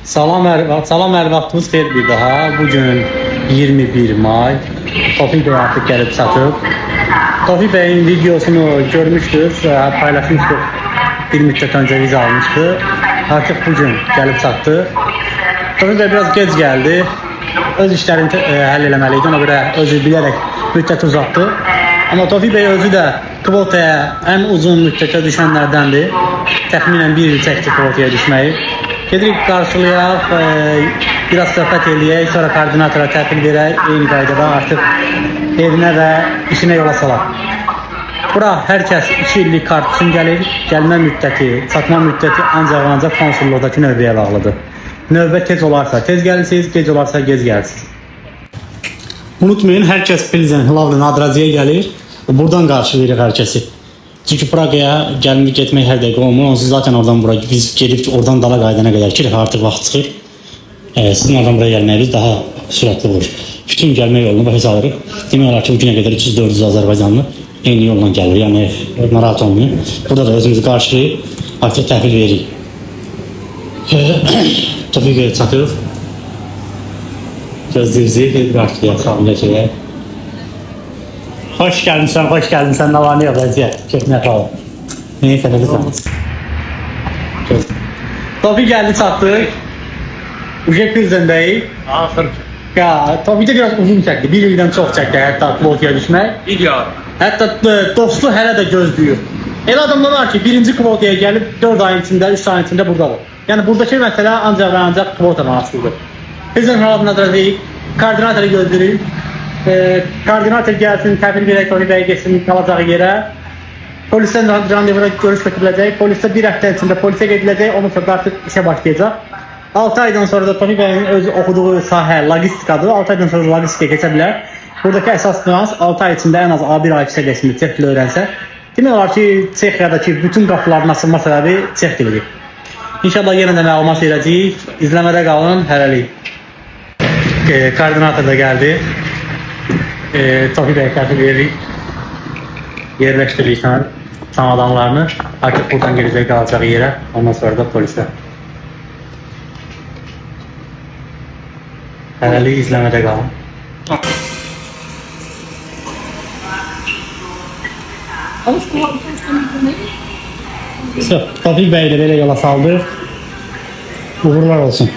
Salam hər vaxtınız xeyir bir daha. Bugün 21 may. Tofiq Bey artıq gəlib çatıb. Tofiq Bey'in videosunu görmüşdünüz, paylaşmışdıq. Bir müddət öncə viza almışdı. Artıq bugün gəlib çatdı. Tofiq Bey biraz gec gəldi. Öz işlərini həll eləməliydi. Ona görə özü bilərək müddət uzatdı. Amma Tofiq Bey özü də kvotaya ən uzun müddətə düşənlərdəndir. Təxminən 1 il çəkdi kvotaya düşməyi. Gedirik qarşılayaq, biraz söhbət eləyək, sonra koordinatora təhvil verək, eyni qaydada artıq evinə və işinə yola salaq. Bura hər kəs 2 illik kart üçün gəlir, gəlmə müddəti, çatma müddəti ancaq konsulluqdakı növbəyə bağlıdır. Növbə tez olarsa tez gəlirsiniz, gec olarsa gec gəlirsiniz. Unutmayın, hər kəs Pilsen Hlavlı Nadraziyə gəlir, buradan qarşılayırıq hər kəsi. Çünkü Praga'ya gelmek getmək hər dəqiqə olmur. Onsuz zaten oradan buraya biz gedib oradan dala qaydana qədər ki, artıq vaxt çıxır. Sizin oradan buraya gəlməyiniz daha sürətli olur. Bütün gəlmə yolunu başa salırıq. Demək olar ki, bugünə qədər 300-400 Azərbaycanlı eyni yolla gəlir. Yəni maratonlu. Burada da özümüzü qarşılayıb artıq təhvil veririk. Tofiq Bey çatıb. Gözləyirzik, qarşılayaq, salamlayaq. Hoş geldin, ne var ne yok vəziyyət, keyfine qalın. Neyse, lütfen. Tofiq geldi çattık. Uje Pilsen'dəyik. Axır. Ya, Tofiq de biraz uzun çəkdi, 1 ildən çox çəkdi hətta kvotaya düşmək. İdeal. Hətta dostu hələ də gözləyir. Elə adamlar var ki, birinci kvotaya gəlib 4 ayın içində, 3 ayın içində buradadır. Yəni buradakı məsələ ancaq və ancaq kvotadan asılıdır. Pilsen Hlavlı Nadraziyə koordinatoru gözləyirik. Koordinator gəlsin, təhvil verək, Tofiq Bey geçsin qalacağı yerə. Polisdən randevura görüş götürüləcək. Polisdə 1 həftə içində polisə gediləcək, onun sonra artıq işə başlayacaq. 6 aydan sonra da Tofiq Bey'in öz oxuduğu sahə logistikadır. 6 aydan sonra logistikaya keçə bilər. Buradakı əsas nüans 6 ay içində ən az A1 ay səviyyəsində Çex dili öyrənsə. Demək olar ki, Çexiyadakı bütün qapıların açılma səbəbi Çex dilidir. İnşallah yenə də məlumat verəcəyik. İzləmədə qalın, hələlik. Koordinator da gəldi. Tofiq Bey təhvil veririk. Yerləşdiririk çamadanlarını. Artıq buradan gedəcək qalacağı yerə. Ondan sonra da polislə. Hələlik izləmədə qalın. Tofiq Bey də belə yola saldı. Uğurlar olsun.